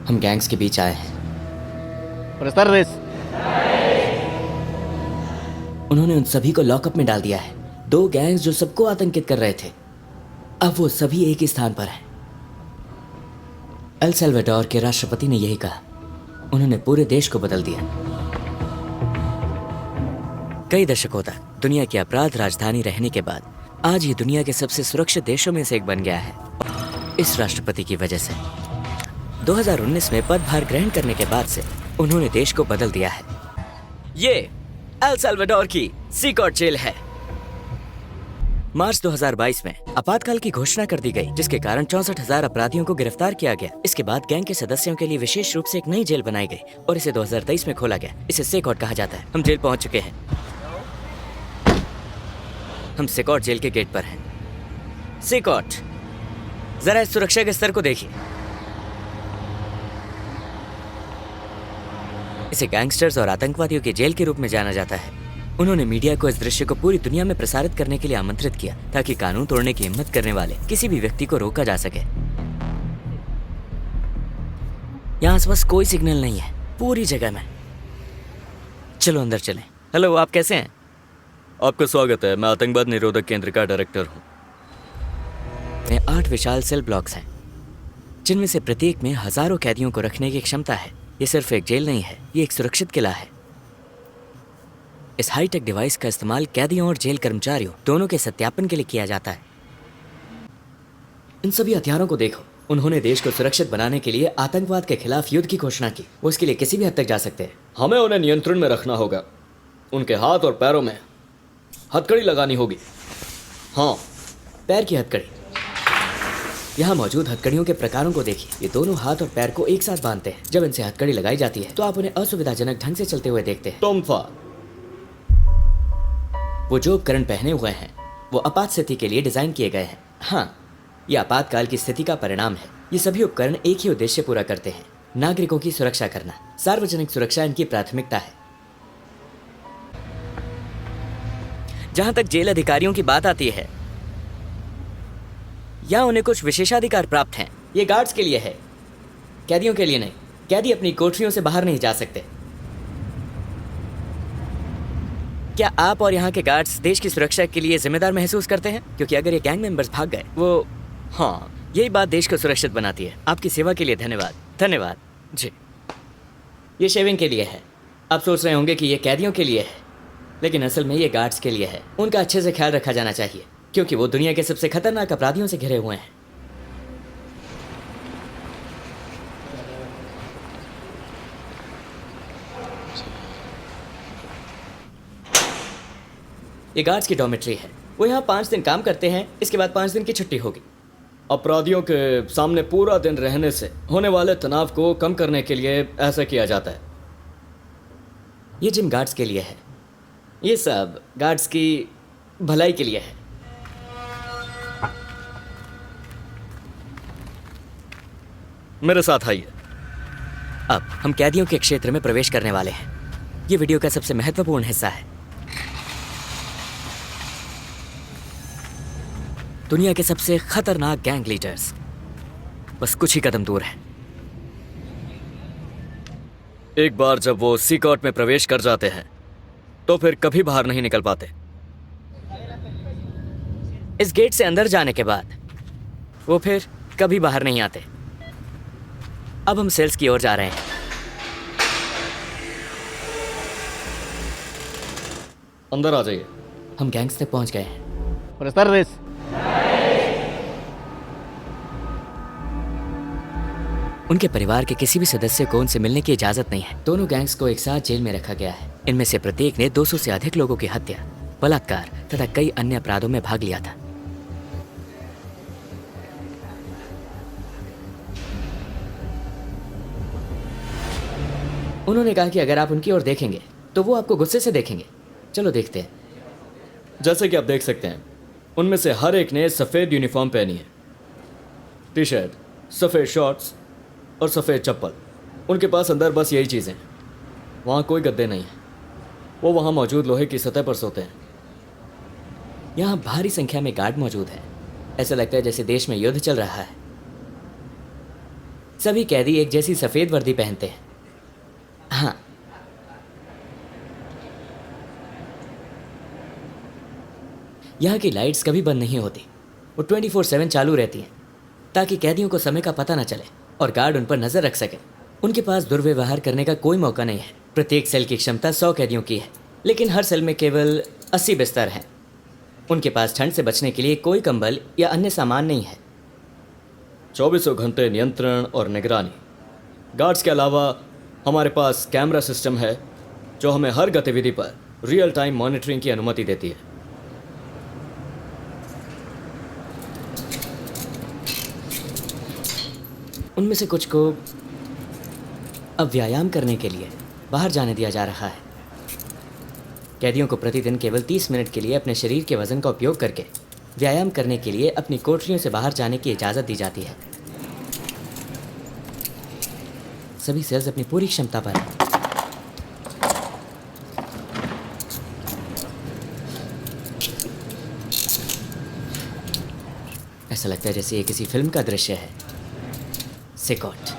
हम गैंग्स के बीच आए हैं। उन्होंने उन सभी को लॉकअप में डाल दिया है। 2 गैंग्स जो सबको आतंकित कर रहे थे, अब वो सभी एक ही स्थान पर हैं। एल साल्वाडोर के राष्ट्रपति ने यही कहा। उन्होंने पूरे देश को बदल दिया। कई दशकों तक दुनिया की अपराध राजधानी रहने के बाद आज ये दुनिया के सबसे सुरक्षित देशों में से एक बन गया है, इस राष्ट्रपति की वजह से। 2019 में पदभार ग्रहण करने के बाद से उन्होंने देश को बदल दिया है। ये एल साल्वाडोर की सीकॉट जेल है। मार्च 2022 में आपातकाल की घोषणा कर दी गई, जिसके कारण 64,000 अपराधियों को गिरफ्तार किया गया। इसके बाद गैंग के सदस्यों के लिए विशेष रूप से एक नई जेल बनाई गई और इसे 2023 में खोला गया। इसे सीकॉट कहा जाता है। हम जेल पहुंच चुके हैं। हम सीकॉट जेल के गेट पर हैं। सीकॉट, जरा इस सुरक्षा के स्तर को देखिए। इसे गैंगस्टर्स और आतंकवादियों की जेल के रूप में जाना जाता है। उन्होंने मीडिया को इस दृश्य को पूरी दुनिया में प्रसारित करने के लिए आमंत्रित किया, ताकि कानून तोड़ने की हिम्मत करने वाले किसी भी व्यक्ति को रोका जा सके। यहाँ आसपास कोई सिग्नल नहीं है पूरी जगह में। चलो अंदर चलें। हेलो, आप कैसे हैं? आपका स्वागत है। मैं आतंकवाद निरोधक केंद्र का डायरेक्टर हूँ। 8 विशाल सेल ब्लॉक्स हैं, जिनमें से प्रत्येक में हजारों कैदियों को रखने की क्षमता है। ये सिर्फ एक जेल नहीं है, ये एक सुरक्षित किला है। इस हाईटेक डिवाइस का इस्तेमाल कैदियों और जेल कर्मचारियों दोनों के सत्यापन के लिए किया जाता है। इन सभी हथियारों को देखो। उन्होंने देश को सुरक्षित बनाने के लिए आतंकवाद के खिलाफ युद्ध की घोषणा की। वो इसके लिए किसी भी हद तक जा सकते हैं। हमें उन्हें नियंत्रण में रखना होगा। उनके हाथ और पैरों में हथकड़ी लगानी होगी। हाँ, पैर की हथकड़ी। यहाँ मौजूद हथकड़ियों के प्रकारों को देखिए। ये दोनों हाथ और पैर को एक साथ बांधते हैं। जब इनसे हथकड़ी लगाई जाती है तो आप उन्हें असुविधाजनक ढंग से चलते हुए देखते हैं। तोमफा। वो जो उपकरण पहने हुए हैं वो आपात स्थिति के लिए डिजाइन किए गए हैं। हाँ, ये आपातकाल की स्थिति का परिणाम है। ये सभी उपकरण एक ही उद्देश्य पूरा करते हैं, नागरिकों की सुरक्षा करना। सार्वजनिक सुरक्षा इनकी प्राथमिकता है। जहां तक जेल अधिकारियों की बात आती है, यहाँ उन्हें कुछ विशेषाधिकार प्राप्त हैं। ये गार्ड्स के लिए है, कैदियों के लिए नहीं। कैदी अपनी कोठरियों से बाहर नहीं जा सकते। क्या आप और यहाँ के गार्ड्स देश की सुरक्षा के लिए जिम्मेदार महसूस करते हैं? क्योंकि अगर ये गैंग मेंबर्स भाग गए, वो हाँ, यही बात देश को सुरक्षित बनाती है। आपकी सेवा के लिए धन्यवाद। धन्यवाद जी। ये शेविंग के लिए है। आप सोच रहे होंगे कि ये कैदियों के लिए है, लेकिन असल में ये गार्ड्स के लिए है। उनका अच्छे से ख्याल रखा जाना चाहिए, क्योंकि वो दुनिया के सबसे खतरनाक अपराधियों से घिरे हुए हैं। ये गार्ड्स की डॉर्मेट्री है। वो यहाँ 5 दिन काम करते हैं, इसके बाद 5 दिन की छुट्टी होगी। अपराधियों के सामने पूरा दिन रहने से होने वाले तनाव को कम करने के लिए ऐसा किया जाता है। ये जिम गार्ड्स के लिए है। ये सब गार्ड्स की भलाई के लिए है। मेरे साथ आइए। अब हम कैदियों के क्षेत्र में प्रवेश करने वाले हैं। ये वीडियो का सबसे महत्वपूर्ण हिस्सा है। दुनिया के सबसे खतरनाक गैंग लीडर्स बस कुछ ही कदम दूर हैं। एक बार जब वो सीकॉट में प्रवेश कर जाते हैं तो फिर कभी बाहर नहीं निकल पाते। इस गेट से अंदर जाने के बाद वो फिर कभी बाहर नहीं आते। अब हम सेल्स की ओर जा रहे हैं। अंदर आ जाइए। हम गैंग्स तक पहुंच गए हैं। उनके परिवार के किसी भी सदस्य को उनसे मिलने की इजाजत नहीं है। दोनों गैंग्स को एक साथ जेल में रखा गया है। इनमें से प्रत्येक ने 200 से अधिक लोगों की हत्या, बलात्कार तथा कई अन्य अपराधों में भाग लिया था। उन्होंने कहा कि अगर आप उनकी ओर देखेंगे तो वो आपको गुस्से से देखेंगे। चलो देखते हैं। जैसे कि आप देख सकते हैं, उनमें से हर एक ने सफ़ेद यूनिफॉर्म पहनी है। टी शर्ट, सफ़ेद शॉर्ट्स और सफ़ेद चप्पल। उनके पास अंदर बस यही चीज़ें हैं। वहाँ कोई गद्दे नहीं है। वो वहाँ मौजूद लोहे की सतह पर सोते हैं। यहाँ भारी संख्या में गार्ड मौजूद हैं। ऐसा लगता है जैसे देश में युद्ध चल रहा है। सभी कैदी एक जैसी सफ़ेद वर्दी पहनते हैं। हाँ, यहाँ की लाइट्स कभी बंद नहीं होती, वो 24/7 चालू रहती हैं ताकि कैदियों को समय का पता न चले और गार्ड उन पर नज़र रख सके। उनके पास दुर्व्यवहार करने का कोई मौका नहीं है। प्रत्येक सेल की क्षमता 100 कैदियों की है, लेकिन हर सेल में केवल 80 बिस्तर हैं। उनके पास ठंड से बचने के लिए कोई कंबल या अन्य सामान नहीं है। 24 घंटे नियंत्रण और निगरानी। गार्ड्स के अलावा हमारे पास कैमरा सिस्टम है जो हमें हर गतिविधि पर रियल टाइम मॉनिटरिंग की अनुमति देती है। उनमें से कुछ को अब व्यायाम करने के लिए बाहर जाने दिया जा रहा है। कैदियों को प्रतिदिन केवल 30 मिनट के लिए अपने शरीर के वजन का उपयोग करके व्यायाम करने के लिए अपनी कोठरियों से बाहर जाने की इजाज़त दी जाती है। सभी सेल्स अपनी पूरी क्षमता पर हैं। ऐसा लगता है जैसे ये किसी फिल्म का दृश्य है। सिकॉट।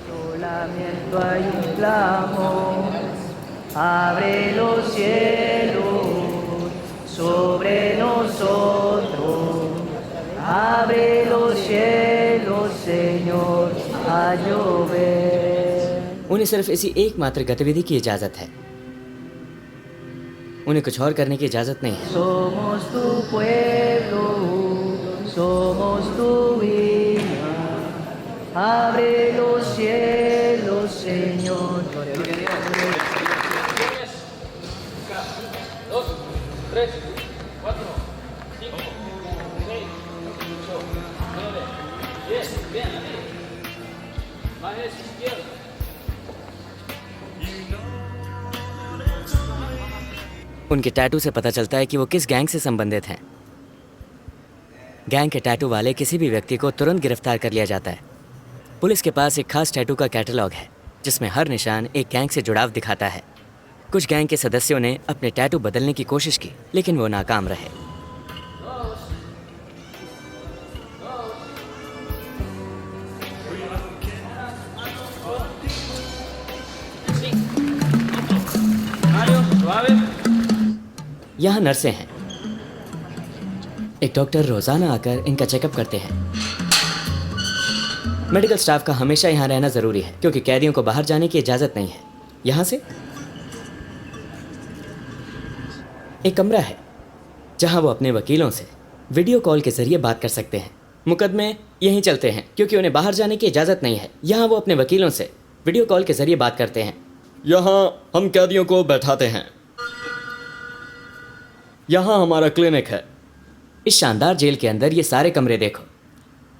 Solamente hay un clamor, abre los cielos sobre nosotros, abre los cielos, Señor, a llover. उन्हें सिर्फ इसी एकमात्र गतिविधि की इजाज़त है। उन्हें कुछ और करने की इजाज़त नहीं है। Somos tu pueblo, somos tu vida, abre los cielos, Señor. उनके टैटू से पता चलता है कि वो किस गैंग से संबंधित हैं। गैंग के टैटू वाले किसी भी व्यक्ति को तुरंत गिरफ्तार कर लिया जाता है। पुलिस के पास एक खास टैटू का कैटलॉग है जिसमें हर निशान एक गैंग से जुड़ाव दिखाता है। कुछ गैंग के सदस्यों ने अपने टैटू बदलने की कोशिश की, लेकिन वो नाकाम रहे। यहाँ नर्सें हैं। एक डॉक्टर रोजाना आकर इनका चेकअप करते हैं। मेडिकल स्टाफ का हमेशा यहाँ रहना ज़रूरी है क्योंकि कैदियों को बाहर जाने की इजाज़त नहीं है। यहाँ से एक कमरा है जहाँ वो अपने वकीलों से वीडियो कॉल के ज़रिए बात कर सकते हैं। मुकदमे यहीं चलते हैं क्योंकि उन्हें बाहर जाने की इजाज़त नहीं है। यहाँ वो अपने वकीलों से वीडियो कॉल के ज़रिए बात करते हैं। यहाँ हम कैदियों को बैठाते हैं। यहाँ हमारा क्लिनिक है। इस शानदार जेल के अंदर ये सारे कमरे देखो।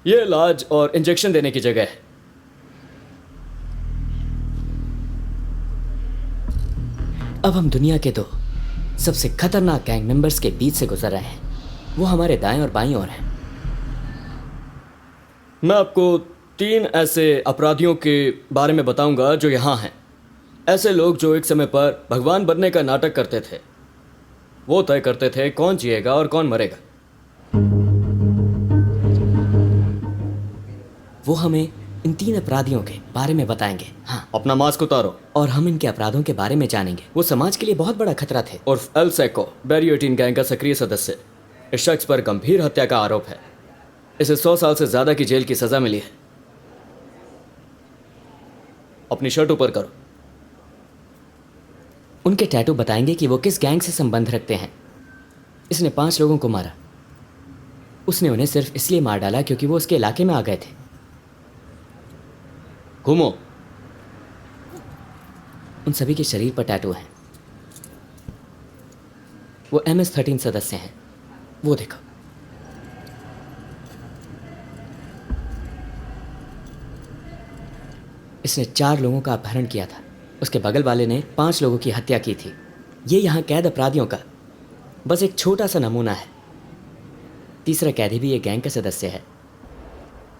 ये इलाज और इंजेक्शन देने की जगह है। अब हम दुनिया के दो सबसे खतरनाक गैंग मेंबर्स के बीच से गुजर रहे हैं। वो हमारे दाएं और बाईं ओर हैं। मैं आपको 3 ऐसे अपराधियों के बारे में बताऊंगा जो यहाँ हैं। ऐसे लोग जो एक समय पर भगवान बनने का नाटक करते थे। वो तय करते थे कौन जिएगा और कौन मरेगा। वो हमें इन 3 अपराधियों के बारे में बताएंगे। हाँ, अपना मास्क उतारो। और हम इनके अपराधों के बारे में जानेंगे। वो समाज के लिए बहुत बड़ा खतरा थे। उर्फ एल सैको, बैरियो 18 गैंग का सक्रिय सदस्य। इस शख्स पर गंभीर हत्या का आरोप है। इसे 100 साल से ज्यादा की जेल की सजा मिली है। अपनी शर्ट ऊपर करो। उनके टैटू बताएंगे कि वो किस गैंग से संबंध रखते हैं। इसने 5 लोगों को मारा। उसने उन्हें सिर्फ इसलिए मार डाला क्योंकि वो उसके इलाके में आ गए थे। घूमो। उन सभी के शरीर पर टैटू हैं। वो MS-13 सदस्य हैं। वो देखो। इसने 4 लोगों का अपहरण किया था। उसके बगल वाले ने 5 लोगों की हत्या की थी। ये यहाँ कैद अपराधियों का बस एक छोटा सा नमूना है। तीसरा कैदी भी एक गैंग का सदस्य है।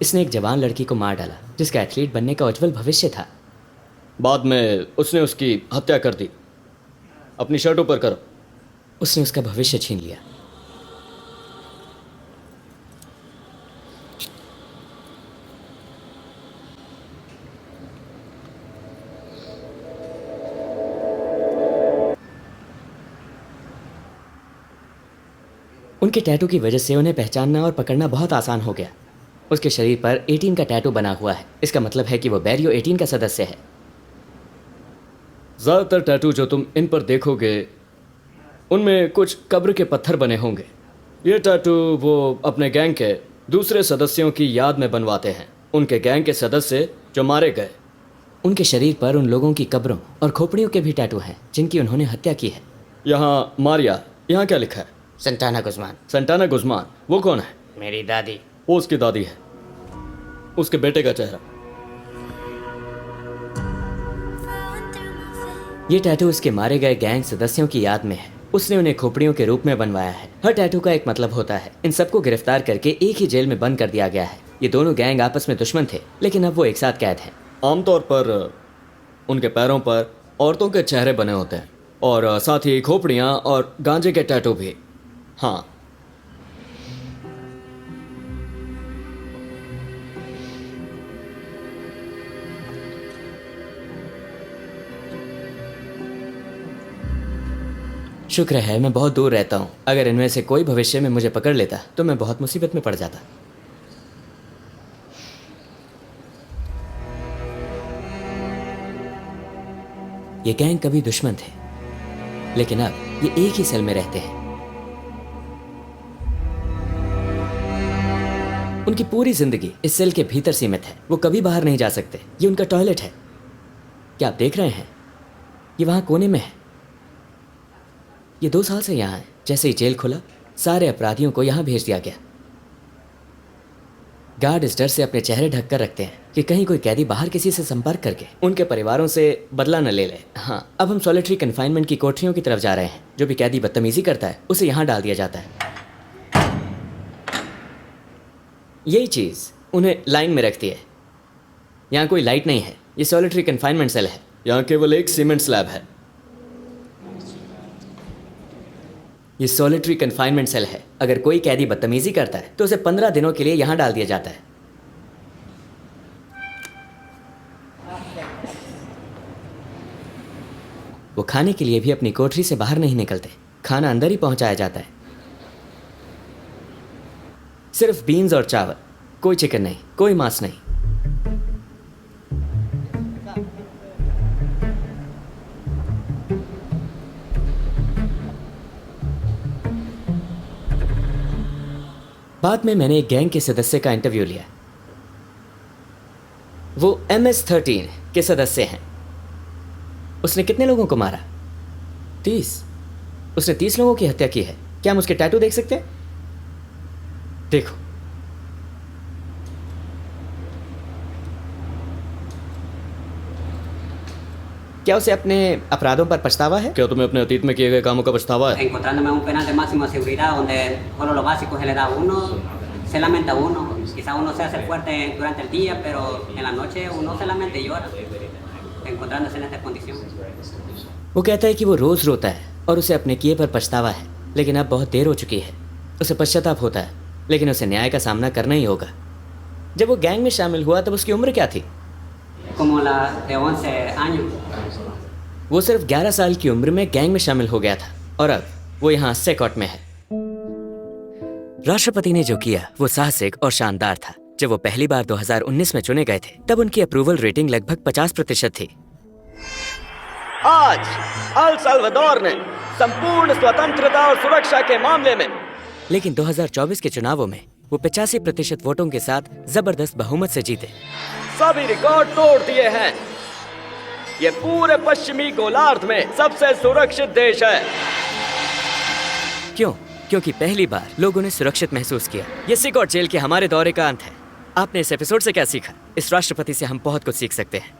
इसने एक जवान लड़की को मार डाला जिसका एथलीट बनने का उज्जवल भविष्य था। बाद में उसने उसकी हत्या कर दी। अपनी शर्ट ऊपर करो। उसने उसका भविष्य छीन लिया। उनके टैटू की वजह से उन्हें पहचानना और पकड़ना बहुत आसान हो गया। उसके शरीर पर 18 का टैटू बना हुआ है। इसका मतलब है कि वो बैरियो 18 का सदस्य है। ज्यादातर टैटू जो तुम इन पर देखोगे उनमें कुछ कब्र के पत्थर बने होंगे। ये टैटू वो अपने गैंग के दूसरे सदस्यों की याद में बनवाते हैं। उनके गैंग के सदस्य जो मारे गए। उनके शरीर पर उन लोगों की कब्रों और खोपड़ियों के भी टैटू हैं जिनकी उन्होंने हत्या की है। यहाँ मारिया, यहाँ क्या लिखा है? संटाना गुज़मान। संटाना गुज़मान वो कौन है? मेरी दादी। वो उसकी दादी है। उसके बेटे का चेहरा। ये टैटू उसके मारे गए गैंग सदस्यों की याद में है। उसने उन्हें खोपड़ियों के रूप में बनवाया है। हर टैटू का एक मतलब होता है। इन सबको गिरफ्तार करके एक ही जेल में बंद कर दिया गया है। ये दोनों गैंग आपस में दुश्मन थे, लेकिन अब वो एक साथ कैद हैं। आमतौर पर उनके पैरों पर औरतों के चेहरे बने होते हैं और साथ ही खोपड़ियाँ और गांजे के टैटू भी। हाँ, शुक्र है मैं बहुत दूर रहता हूँ। अगर इनमें से कोई भविष्य में मुझे पकड़ लेता तो मैं बहुत मुसीबत में पड़ जाता। ये गैंग कभी दुश्मन थे, लेकिन अब ये एक ही सेल में रहते हैं। उनकी पूरी जिंदगी इस सेल के भीतर सीमित है। वो कभी बाहर नहीं जा सकते। ये उनका टॉयलेट है। क्या आप देख रहे हैं? ये वहां कोने में है। ये 2 साल से यहाँ है। जैसे ही जेल खुला, सारे अपराधियों को यहाँ भेज दिया गया। गार्ड इस डर से अपने चेहरे ढक कर रखते हैं कि कहीं कोई कैदी बाहर किसी से संपर्क करके उनके परिवारों से बदला न ले ले। हाँ, अब हम सॉलिटरी कन्फाइनमेंट की कोठरियों की तरफ जा रहे हैं। जो भी कैदी बदतमीजी करता है उसे यहाँ डाल दिया जाता है। यही चीज़ उन्हें लाइन में रखती है। यहाँ कोई लाइट नहीं है। ये सॉलिटरी कन्फाइनमेंट सेल है। यहाँ केवल एक सीमेंट स्लैब है। ये सॉलिटरी कन्फाइनमेंट सेल है। अगर कोई कैदी बदतमीजी करता है तो उसे 15 दिनों के लिए यहाँ डाल दिया जाता है। वो खाने के लिए भी अपनी कोठरी से बाहर नहीं निकलते। खाना अंदर ही पहुंचाया जाता है। सिर्फ बीन्स और चावल, कोई चिकन नहीं, कोई मांस नहीं। बाद में मैंने एक गैंग के सदस्य का इंटरव्यू लिया। वो MS-13 के सदस्य हैं। उसने कितने लोगों को मारा? 30। उसने 30 लोगों की हत्या की है। क्या हम उसके टैटू देख सकते हैं? देखो। क्या उसे अपने अपराधों पर पछतावा है? क्या तुम्हें अपने अतीत में किए गए कामों का पछतावा है? Encontrándome un penal de máxima seguridad donde solo lo básico se le da a uno, se lamenta uno. Quizá uno se hace fuerte durante el día, pero en la noche uno se lamenta y llora, encontrándose en esta condición. वो कहता है कि वो रोज़ रोता है और उसे अपने किए पर पछतावा है, लेकिन अब बहुत देर हो चुकी है। उसे पश्चाताप होता है, लेकिन उसे न्याय का सामना करना ही होगा। जब वो गैंग में शामिल हुआ तब उसकी उम्र क्या थी? como la de 11 años. वो सिर्फ 11 साल की उम्र में गैंग में शामिल हो गया था और अब वो यहाँ सेकॉट में है। राष्ट्रपति ने जो किया वो साहसिक और शानदार था। जब वो पहली बार 2019 में चुने गए थे तब उनकी अप्रूवल रेटिंग लगभग 50% थी। आज अल साल्वाडोर ने संपूर्ण स्वतंत्रता और सुरक्षा के मामले में, लेकिन 2024 के चुनावों में वो 85% वोटों के साथ जबरदस्त बहुमत से जीते। सभी रिकॉर्ड तोड़ दिए हैं। ये पूरे पश्चिमी गोलार्ध में सबसे सुरक्षित देश है। क्यों? क्योंकि पहली बार लोगों ने सुरक्षित महसूस किया। ये सिकॉट जेल के हमारे दौरे का अंत है। आपने इस एपिसोड से क्या सीखा? इस राष्ट्रपति से हम बहुत कुछ सीख सकते हैं।